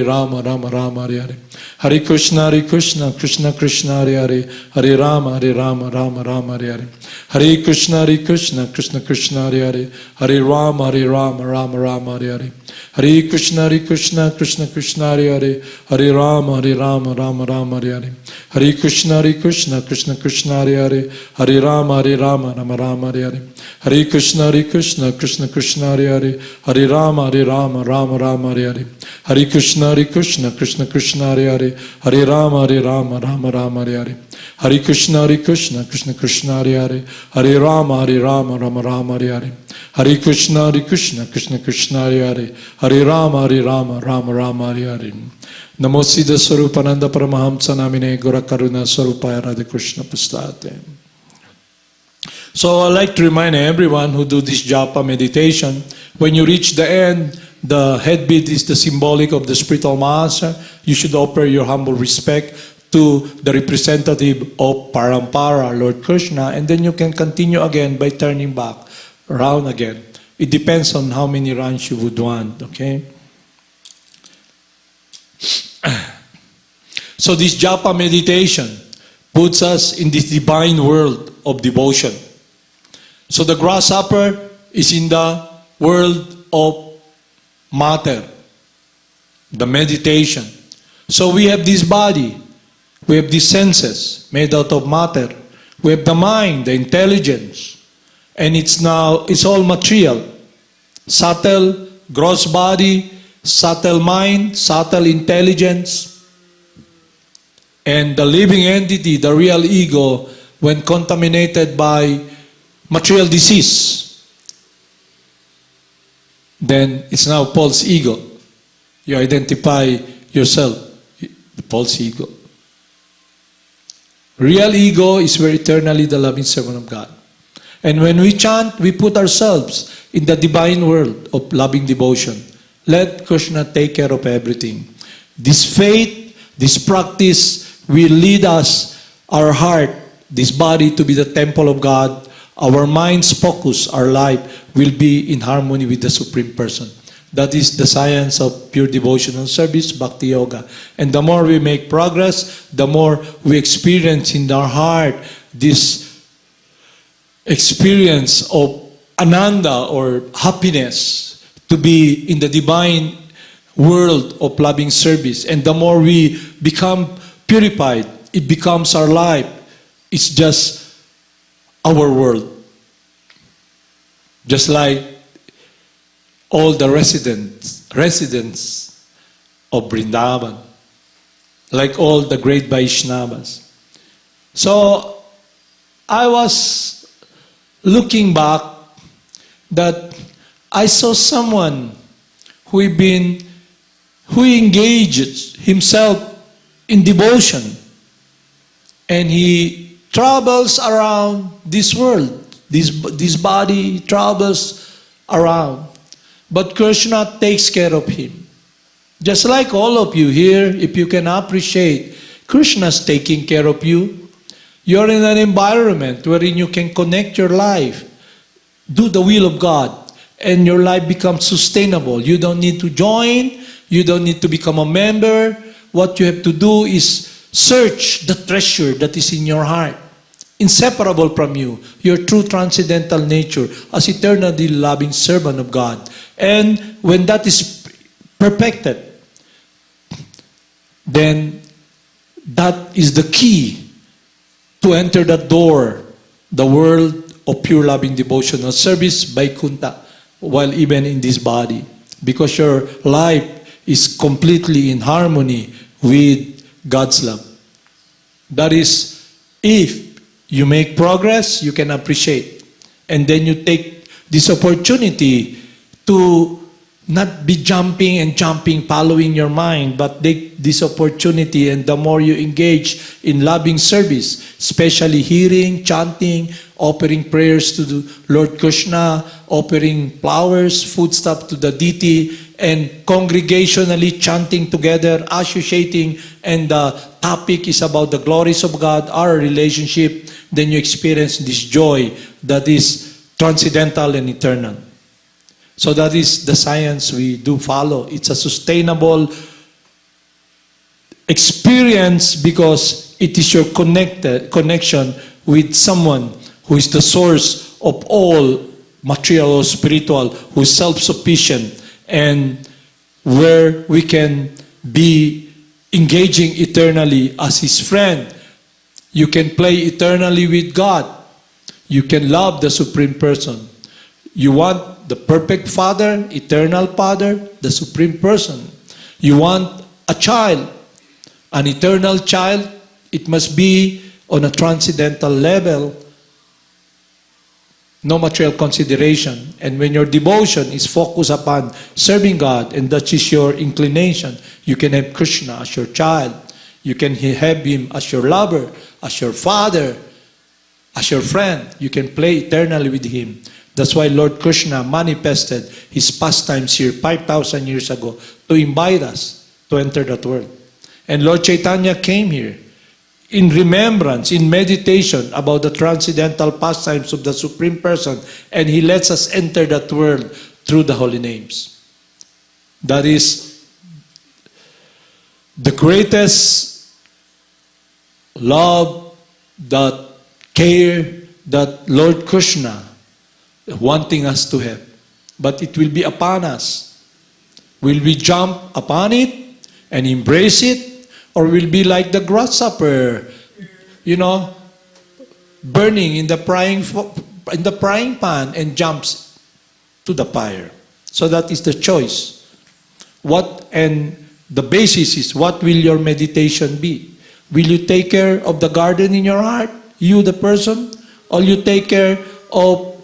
Rama, Rama, Hare Hare. Hare Krishna, Krishna Hare Hare, Hare Rama, Rama, Hare Hare. Hare Krishna, Krishna Hare Hare, Hare Rama, Rama, Hare Hare. Hare Krishna, Krishna Hare Hare, Hare Rama, Rama, Hare Hare. Hare Krishna, Krishna Hare Hare, Hare Rama, Rama, Hare Hare. Hare Krishna, Krishna Hare Hare, Hare Rama, Rama, Hare Hare. Hare Krishna, Krishna Hare Hare, Hare Rama, Rama, Hare Hare. Hare Krishna, Krishna Hare Hare, Hare Rama, Rama, Hare Hare. Hare Krishna, Krishna Hare Hare, Hare Rama, Rama, Hare Hare. Hare Krishna, Krishna Hare Hare, Hare Rama, Rama, Hare Hare. Namo Siddhaswarupananda Paramahamsa Namine Gora Karuna Swarupaya Radha Krishna Pastate. So I'd like to remind everyone who do this japa meditation, when you reach the end, the head bead is the symbolic of the spiritual master. You should offer your humble respect to the representative of Parampara, Lord Krishna, and then you can continue again by turning back, around again. It depends on how many runs you would want, okay? So this japa meditation puts us in this divine world of devotion. So the grasshopper is in the world of matter, the meditation. So we have this body, we have these senses made out of matter, we have the mind, the intelligence, and it's all material. Subtle, gross body, subtle mind, subtle intelligence, and the living entity, the real ego, when contaminated by material disease, then it's now false ego. You identify yourself, the false ego. Real ego is where eternally the loving servant of God. And when we chant, we put ourselves in the divine world of loving devotion. Let Krishna take care of everything. This faith, this practice will lead us, our heart, this body to be the temple of God. Our mind's focus, our life will be in harmony with the Supreme Person. That is the science of pure devotional service, Bhakti Yoga. And the more we make progress, the more we experience in our heart this experience of ananda or happiness to be in the divine world of loving service. And the more we become purified, it becomes our life. It's just our world. Just like all the residents of Vrindavan, like all the great Vaishnavas. So I was looking back that I saw someone who engaged himself in devotion, and he travels around this world. This body travels around. But Krishna takes care of him. Just like all of you here, if you can appreciate, Krishna's taking care of you. You're in an environment wherein you can connect your life, do the will of God, and your life becomes sustainable. You don't need to join. You don't need to become a member. What you have to do is search the treasure that is in your heart, inseparable from you, your true transcendental nature as eternally loving servant of God. And when that is perfected, then that is the key to enter that door, the world of pure loving devotional service by Kunta, while even in this body. Because your life is completely in harmony with God's love. That is, if you make progress, you can appreciate. And then you take this opportunity to not be jumping, following your mind, but take this opportunity, and the more you engage in loving service, especially hearing, chanting, offering prayers to the Lord Krishna, offering flowers, foodstuff to the deity, and congregationally chanting together, associating, and the topic is about the glories of God, our relationship, then you experience this joy that is transcendental and eternal. So that is the science we do follow. It's a sustainable experience because it is your connection with someone who is the source of all material or spiritual, who is self-sufficient, and where we can be engaging eternally as His friend. You can play eternally with God. You can love the Supreme Person. You want the perfect Father, eternal Father, the Supreme Person. You want a child, an eternal child. It must be on a transcendental level, no material consideration. And when your devotion is focused upon serving God, and that is your inclination, you can have Krishna as your child. You can have Him as your lover, as your father, as your friend. You can play eternally with Him. That's why Lord Krishna manifested His pastimes here 5,000 years ago to invite us to enter that world. And Lord Chaitanya came here in remembrance, in meditation about the transcendental pastimes of the Supreme Person, and He lets us enter that world through the holy names. That is the greatest love, that care that Lord Krishna wanting us to have. But it will be upon us. Will we jump upon it and embrace it? Or will be like the grasshopper, burning in the frying pan and jumps to the fire? So that is the choice. And the basis is, what will your meditation be? Will you take care of the garden in your heart, you the person? Or you take care of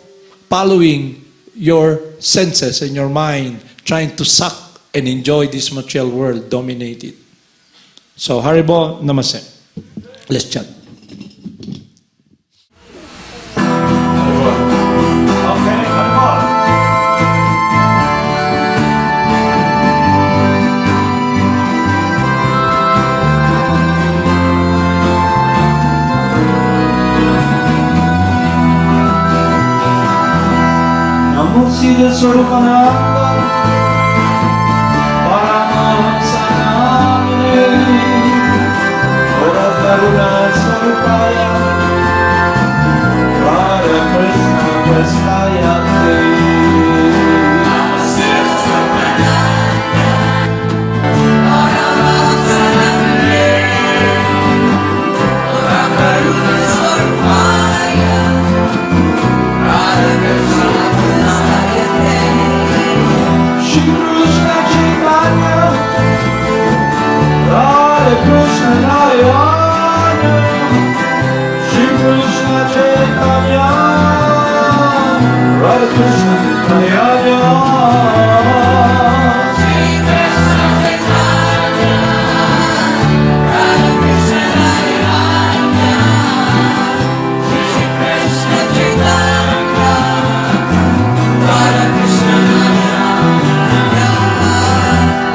following your senses and your mind, trying to suck and enjoy this material world, dominate it? So, Haribo, Namaste. Let's chat.
Okay, come on. Namo Siddhaswarupananda, Paramahamsa namine, Karuna Sarupaya, Krsna Prasthaya Shri Krishna Chaitanya, Radha Krishna Narayana, Shri Krishna Chaitanya, Radha Krishna Narayana.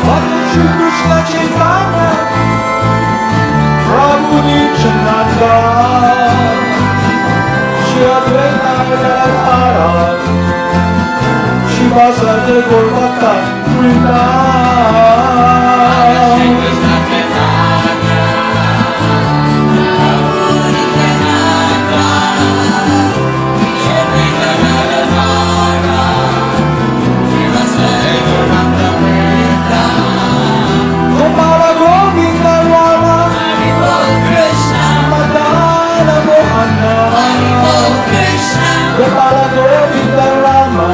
Bhakti Shri Krishna Chaitanya, Prabhu Nityananda, Shri Advaita Gadadhara, Shri Vasudeva Gaurabhakta Vrinda. Gopala Govinda Rama, Madana Mohana, Gopala Govinda Rama,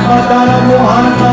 Madana Mohana.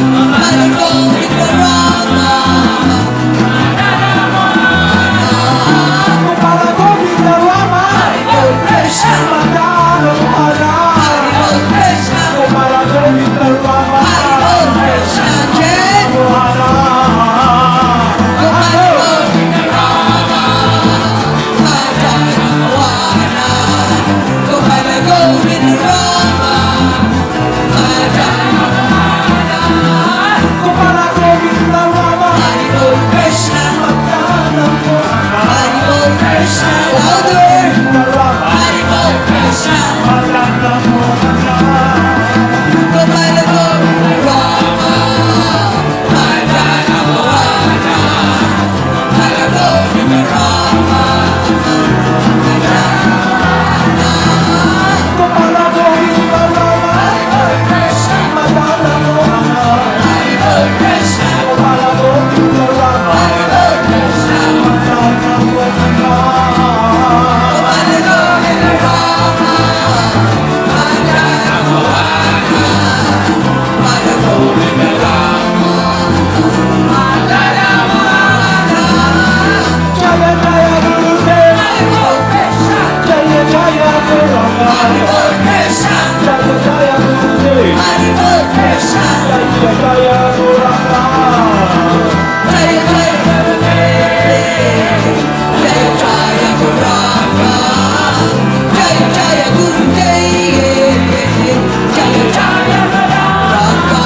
Hare Govinda Rama,
Gopala Govinda Rama,
Hare Krishna,
Madana Mohana,
Hare Krishna,
Gopala Govinda Rama,
Hare Krishna, Jai
Mohana,
Hare Govinda Rama, Madana Mohana, Hare Govinda Rama, Madana Mohana,
Gopala Govinda Rama,
Hare Krishna,
Madana Mohana,
Hare Krishna, louder,
Govinda Rama,
Hare Krishna,
Madana Mohana,
Gopala Govinda Rama, Madana Mohana, Hare Govinda Rama,
Gopala Govinda Rama,
Hare Krishna,
Madana Mohana,
Hare Krishna,
Gopala Govinda Rama,
Hare Krishna,
Madana Mohana.
Gopala Govinda Rama, Madana Mohana, Hare Govinda Rama, Madana Mohana,
Jaya Jaya Gurudev,
Hare Krishna,
Jaya Jaya Guranga,
Hare Krishna,
Jaya Jaya Gurudev,
Hare Krishna,
Jaya Jaya Guranga,
Jaya Jaya Gurudev, Jaya Jaya Guranga, Jaya Jaya Gurudev, Jaya Jaya Guranga,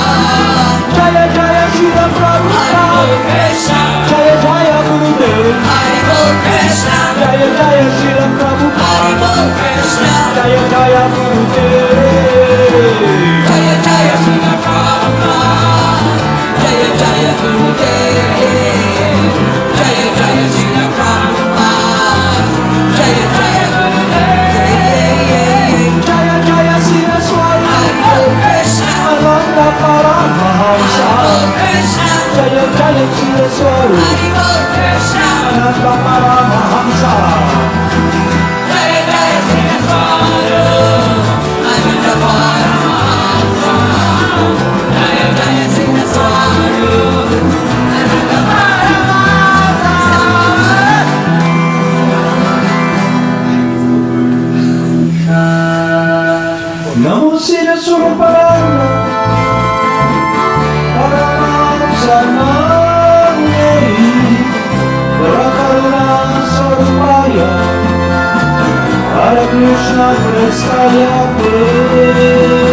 Jaya Jaya Shila
Hare
Prabhupada,
Krishna,
Jaya Jaya Gurudev,
Hare Krishna,
Jaya Jaya Shila Prabhupada,
Hare Krishna,
Jaya Jaya Gurudev,
Jaya Jaya Srila Prabhupada, Jaya Jaya Gurudev, Jaya Jaya Srila Prabhupada, Jaya Jaya Gurudev,
Jaya Jaya Siddhaswarupananda,
Hare Krishna,
Ananda Paramahamsa,
Hare Krishna,
Jaya Jaya Siddhaswarupananda,
Hare Krishna,
Ananda Paramahamsa.
Jaya Jaya Siddhaswarupananda, Paramahamsa, Jaya Jaya Siddhaswarupananda, Paramahamsa.
Namo Siddhaswarupananda, Paramahamsa Namyohi, Parakaruna Sarupaya, Hare Krishna Prestaya Te.